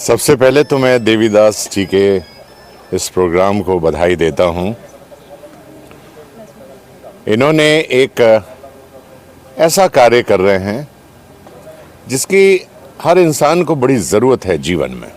सबसे पहले तो मैं देवीदास जी के इस प्रोग्राम को बधाई देता हूं। इन्होंने एक ऐसा कार्य कर रहे हैं जिसकी हर इंसान को बड़ी ज़रूरत है जीवन में।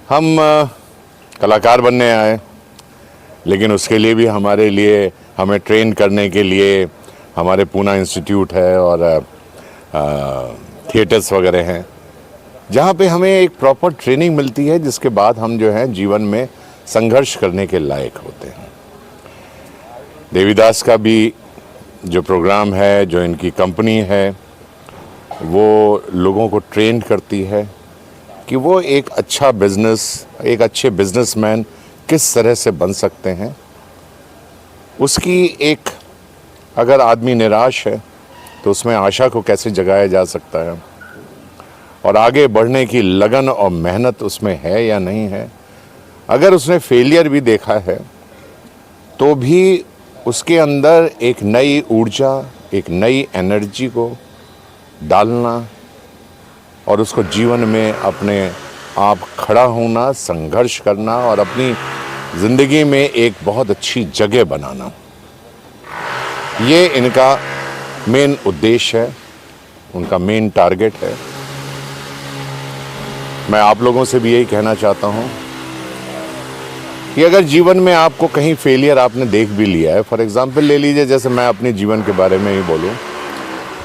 हम कलाकार बनने आए, लेकिन उसके लिए भी हमारे लिए हमें ट्रेन करने के लिए हमारे पूना इंस्टीट्यूट है और थिएटर्स वगैरह हैं, जहाँ पे हमें एक प्रॉपर ट्रेनिंग मिलती है, जिसके बाद हम जो है जीवन में संघर्ष करने के लायक होते हैं। देवीदास का भी जो प्रोग्राम है, जो इनकी कंपनी है, वो लोगों को ट्रेन करती है कि वो एक अच्छा बिजनेस, एक अच्छे बिजनेसमैन किस तरह से बन सकते हैं। उसकी एक, अगर आदमी निराश है तो उसमें आशा को कैसे जगाया जा सकता है, और आगे बढ़ने की लगन और मेहनत उसमें है या नहीं है। अगर उसने फेलियर भी देखा है तो भी उसके अंदर एक नई ऊर्जा, एक नई एनर्जी को डालना और उसको जीवन में अपने आप खड़ा होना, संघर्ष करना और अपनी ज़िंदगी में एक बहुत अच्छी जगह बनाना, ये इनका मेन उद्देश्य है, उनका मेन टारगेट है। मैं आप लोगों से भी यही कहना चाहता हूँ कि अगर जीवन में आपको कहीं फेलियर आपने देख भी लिया है, फॉर एग्जांपल ले लीजिए, जैसे मैं अपने जीवन के बारे में ही बोलूँ।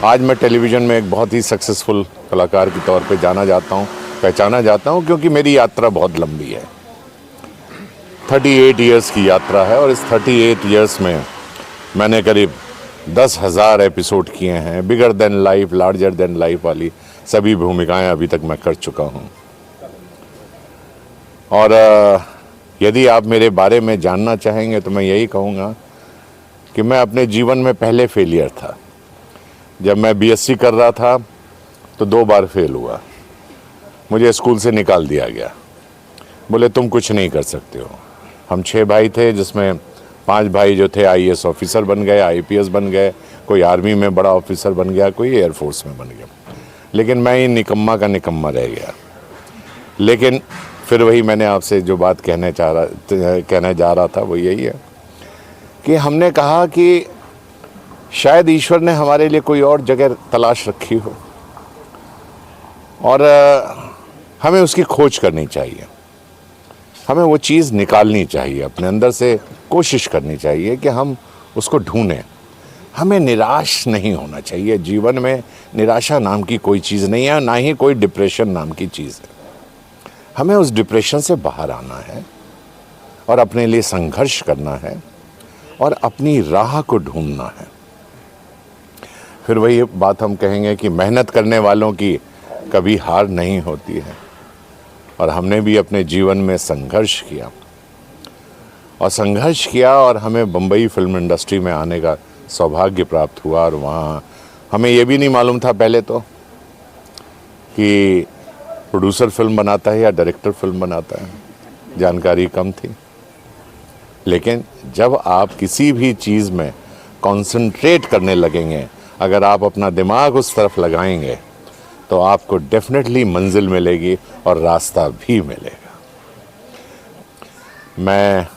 आज मैं टेलीविज़न में एक बहुत ही सक्सेसफुल कलाकार के तौर पे जाना जाता हूँ, पहचाना जाता हूँ, क्योंकि मेरी यात्रा बहुत लंबी है। 38 ईयर्स की यात्रा है, और इस 38 ईयर्स में मैंने करीब 10,000 एपिसोड किए हैं। Bigger than life, larger than life वाली सभी भूमिकाएं अभी तक मैं कर चुका हूँ। और यदि आप मेरे बारे में जानना चाहेंगे तो मैं यही कहूँगा कि मैं अपने जीवन में पहले फेलियर था। जब मैं बीएससी कर रहा था तो 2 बार फेल हुआ। मुझे स्कूल से निकाल दिया गया, बोले तुम कुछ नहीं कर सकते हो। हम 6 भाई थे, जिसमें 5 भाई जो थे आईएएस ऑफिसर बन गए, आईपीएस बन गए, कोई आर्मी में बड़ा ऑफिसर बन गया, कोई एयरफोर्स में बन गया, लेकिन मैं ही निकम्मा का निकम्मा रह गया। लेकिन फिर वही मैंने आपसे जो बात कहने जा रहा था वो यही है कि हमने कहा कि शायद ईश्वर ने हमारे लिए कोई और जगह तलाश रखी हो, और हमें उसकी खोज करनी चाहिए। हमें वो चीज़ निकालनी चाहिए अपने अंदर से, कोशिश करनी चाहिए कि हम उसको ढूंढें। हमें निराश नहीं होना चाहिए। जीवन में निराशा नाम की कोई चीज़ नहीं है, ना ही कोई डिप्रेशन नाम की चीज़ है। हमें उस डिप्रेशन से बाहर आना है और अपने लिए संघर्ष करना है और अपनी राह को ढूंढना है। फिर वही बात हम कहेंगे कि मेहनत करने वालों की कभी हार नहीं होती है, और हमने भी अपने जीवन में संघर्ष किया और हमें बम्बई फिल्म इंडस्ट्री में आने का सौभाग्य प्राप्त हुआ। और वहाँ हमें ये भी नहीं मालूम था पहले तो कि प्रोड्यूसर फिल्म बनाता है या डायरेक्टर फिल्म बनाता है, जानकारी कम थी। लेकिन जब आप किसी भी चीज़ में कंसंट्रेट करने लगेंगे, अगर आप अपना दिमाग उस तरफ लगाएंगे, तो आपको डेफिनेटली मंजिल मिलेगी और रास्ता भी मिलेगा। मैं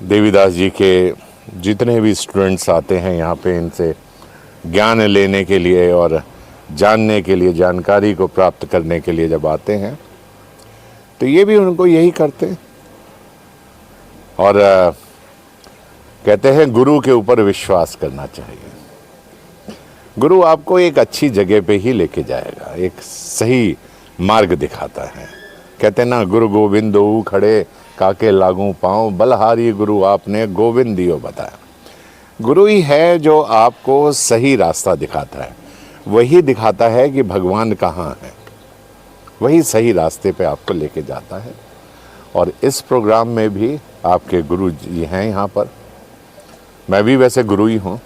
देवीदास जी के जितने भी स्टूडेंट्स आते हैं यहाँ पे, इनसे ज्ञान लेने के लिए और जानने के लिए, जानकारी को प्राप्त करने के लिए जब आते हैं, तो ये भी उनको यही करते हैं। और कहते हैं गुरु के ऊपर विश्वास करना चाहिए। गुरु आपको एक अच्छी जगह पे ही लेके जाएगा, एक सही मार्ग दिखाता है। कहते ना, गुरु गोविंद दो खड़े काके लागू पाँव, बलहारी गुरु आपने गोविंद दियो बताया। गुरु ही है जो आपको सही रास्ता दिखाता है, वही दिखाता है कि भगवान कहाँ है, वही सही रास्ते पे आपको लेके जाता है। और इस प्रोग्राम में भी आपके गुरु जी हैं यहाँ पर। मैं भी वैसे गुरु ही हूँ,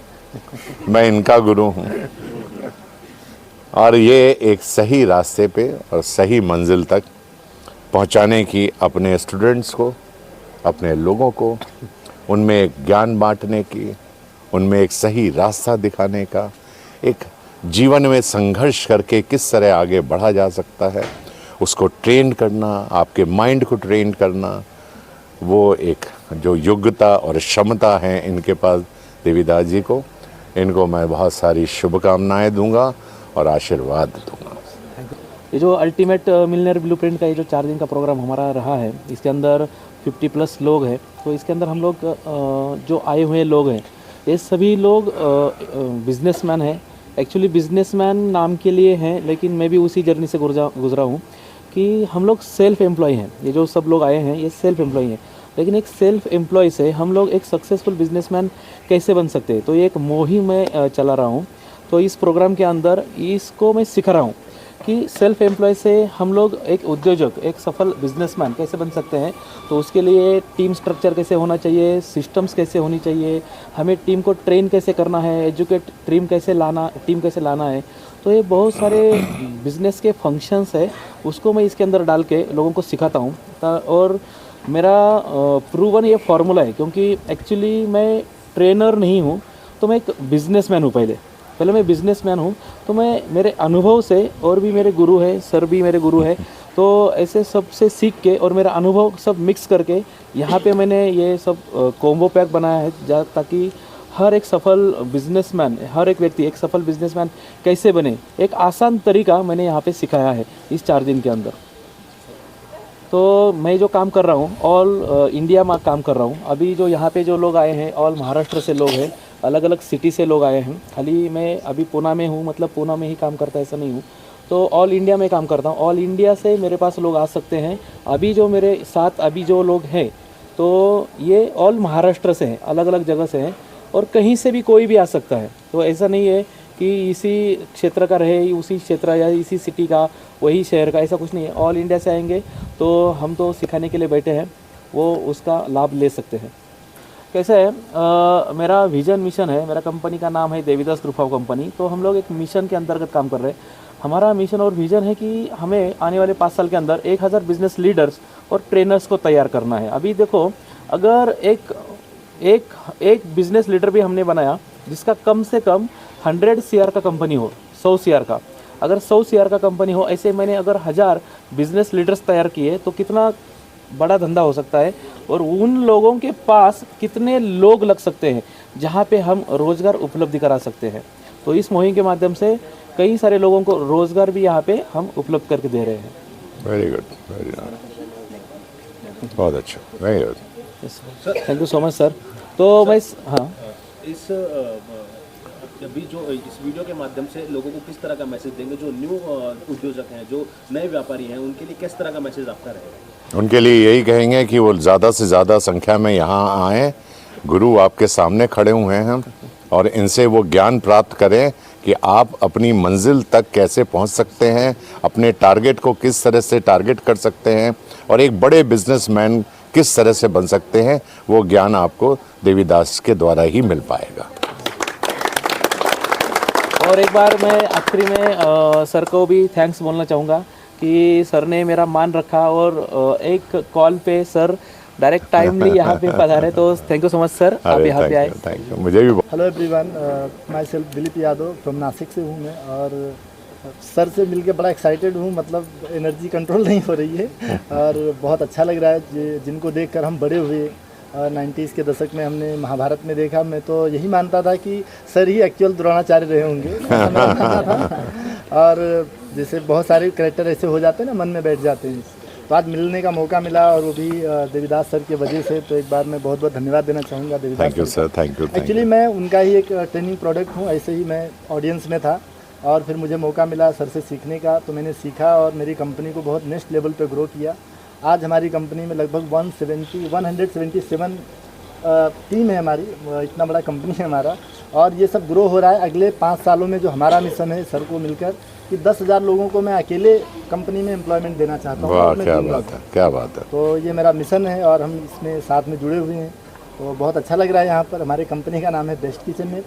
मैं इनका गुरु हूँ, और ये एक सही रास्ते पे और सही मंजिल तक पहुँचाने की, अपने स्टूडेंट्स को, अपने लोगों को, उनमें एक ज्ञान बांटने की, उनमें एक सही रास्ता दिखाने का, एक जीवन में संघर्ष करके किस तरह आगे बढ़ा जा सकता है, उसको ट्रेन करना, आपके माइंड को ट्रेन करना, वो एक जो योग्यता और क्षमता है इनके पास देवीदास जी को, इनको मैं बहुत सारी शुभकामनाएं दूंगा और आशीर्वाद दूंगा। ये जो अल्टीमेट मिलियनेयर ब्लूप्रिंट का ये जो 4 दिन का प्रोग्राम हमारा रहा है, इसके अंदर 50+ लोग हैं। तो इसके अंदर हम लोग जो आए हुए लोग हैं ये सभी लोग बिजनेसमैन हैं। एक्चुअली बिजनेसमैन नाम के लिए हैं, लेकिन मैं भी उसी जर्नी से गुजरा हूँ कि हम लोग सेल्फ एम्प्लॉय हैं। ये जो सब लोग आए हैं ये सेल्फ एम्प्लॉय हैं, लेकिन एक सेल्फ एम्प्लॉय से हम लोग एक सक्सेसफुल बिजनेसमैन कैसे बन सकते हैं, तो ये एक मुहिम मैं चला रहा हूँ। तो इस प्रोग्राम के अंदर इसको मैं सिखा रहा हूँ कि सेल्फ एम्प्लॉय से हम लोग एक उद्योजक, एक सफल बिजनेसमैन कैसे बन सकते हैं। तो उसके लिए टीम स्ट्रक्चर कैसे होना चाहिए, सिस्टम्स कैसे होनी चाहिए, हमें टीम को ट्रेन कैसे करना है, एजुकेट टीम कैसे लाना है। तो ये बहुत सारे बिजनेस के फंक्शंस है, उसको मैं इसके अंदर डाल के लोगों को सिखाता हूँ। और मेरा प्रूवन ये फार्मूला है, क्योंकि एक्चुअली मैं ट्रेनर नहीं हूँ, तो मैं एक बिजनेसमैन हूँ। पहले मैं बिजनेसमैन हूँ, तो मैं मेरे अनुभव से, और भी मेरे गुरु हैं, सर भी मेरे गुरु हैं, तो ऐसे सबसे सीख के और मेरा अनुभव सब मिक्स करके यहाँ पे मैंने ये सब कॉम्बो पैक बनाया है, ताकि हर एक सफल बिजनेसमैन, हर एक व्यक्ति एक सफल बिजनेसमैन कैसे बने, एक आसान तरीका मैंने यहाँ पे सिखाया है इस 4 दिन के अंदर। तो मैं जो काम कर रहा हूँ ऑल इंडिया में काम कर रहा हूँ। अभी जो यहाँ पे जो लोग आए हैं ऑल महाराष्ट्र से लोग हैं, अलग अलग सिटी से लोग आए हैं। खाली मैं अभी पूना में हूँ, मतलब पूना में ही काम करता ऐसा नहीं हूँ, तो ऑल इंडिया में काम करता हूँ। ऑल इंडिया से मेरे पास लोग आ सकते हैं। अभी जो मेरे साथ अभी जो लोग हैं तो ये ऑल महाराष्ट्र से हैं, अलग अलग जगह से हैं, और कहीं से भी कोई भी आ सकता है। तो ऐसा नहीं है कि इसी क्षेत्र का रहे, उसी क्षेत्र या इसी सिटी का, वही शहर का, ऐसा कुछ नहीं है। ऑल इंडिया से आएंगे तो हम तो सिखाने के लिए बैठे हैं, वो उसका लाभ ले सकते हैं। कैसे है मेरा विजन मिशन है, मेरा कंपनी का नाम है देवीदास ग्रुप ऑफ कंपनी। तो हम लोग एक मिशन के अंतर्गत काम कर रहे हैं। हमारा मिशन और विजन है कि हमें आने वाले 5 साल के अंदर 1000 बिजनेस लीडर्स और ट्रेनर्स को तैयार करना है। अभी देखो, अगर एक बिजनेस लीडर भी हमने बनाया जिसका कम से कम 100 CR का कंपनी हो, 100 CR का, अगर 100 CR का कंपनी हो, ऐसे मैंने अगर 1000 बिजनेस लीडर्स तैयार किए तो कितना बड़ा धंधा हो सकता है। और उन लोगों के पास कितने लोग लग सकते हैं जहाँ पे हम रोज़गार उपलब्ध करा सकते हैं। तो इस मुहिम के माध्यम से कई सारे लोगों को रोज़गार भी यहाँ पे हम उपलब्ध करके दे रहे हैं। वेरी गुड, वेरी गुड, बहुत अच्छा, very good, thank you so much sir. तो मैं हाँ, इस अभी जो इस वीडियो के माध्यम से लोगों को किस तरह का मैसेज देंगे, जो न्यू उद्योजक हैं, जो नए व्यापारी हैं, उनके लिए किस तरह का मैसेज आपका रहेगा? उनके लिए यही कहेंगे कि वो ज़्यादा से ज़्यादा संख्या में यहाँ आएँ। गुरु आपके सामने खड़े हुए हैं और इनसे वो ज्ञान प्राप्त करें कि आप अपनी मंजिल तक कैसे पहुँच सकते हैं, अपने टारगेट को किस तरह से टारगेट कर सकते हैं, और एक बड़े बिजनेसमैन किस तरह से बन सकते हैं। वो ज्ञान आपको देवीदास के द्वारा ही मिल पाएगा। और एक बार मैं आखिरी में सर को भी थैंक्स बोलना चाहूँगा कि सर ने मेरा मान रखा और एक कॉल पे सर डायरेक्ट टाइमली यहाँ पे पधारे। तो thank you so much sir, आप यहाँ पे आए। थैंक यू, मुझे भी। Hello everyone, my self Dilip Yadav from Nashik से हूँ मैं, और सर से मिलके बड़ा एक्साइटेड हूँ। मतलब एनर्जी कंट्रोल नहीं हो रही है और बहुत अच्छा लग रहा है। जिनको देखकर हम बड़े हुए 90s के दशक में हमने महाभारत में देखा, मैं तो यही मानता था कि सर ही एक्चुअल द्रोणाचार्य रहे होंगे। और जैसे बहुत सारे कैरेक्टर ऐसे हो जाते हैं ना, मन में बैठ जाते हैं। तो आज मिलने का मौका मिला और वो भी देवीदास सर की वजह से, तो एक बार मैं बहुत बहुत धन्यवाद देना चाहूँगा Devidas. Thank you sir, thank you. Actually मैं उनका ही एक ट्रेनिंग प्रोडक्ट हूँ, ऐसे ही मैं ऑडियंस में था और फिर मुझे मौका मिला सर से सीखने का, तो मैंने सीखा और मेरी कंपनी को बहुत नेक्स्ट लेवल पे ग्रो किया। आज हमारी कंपनी में लगभग 177 टीम है हमारी, इतना बड़ा कंपनी है हमारा, और ये सब ग्रो हो रहा है। अगले 5 सालों में जो हमारा मिशन है सर को मिलकर कि 10,000 लोगों को मैं अकेले कंपनी में एम्प्लॉयमेंट देना चाहता हूँ। वाह, क्या बात है, क्या बात है। तो ये मेरा मिशन है और हम इसमें साथ में जुड़े हुए हैं। तो बहुत अच्छा लग रहा है यहाँ पर। हमारे कंपनी का नाम है बेस्ट किचन में,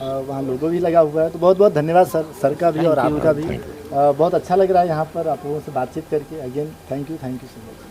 वहाँ लोगो भी लगा हुआ है। तो बहुत बहुत धन्यवाद सर का भी और आपका भी। बहुत अच्छा लग रहा है यहाँ पर आप लोगों से बातचीत करके। Again thank you so much.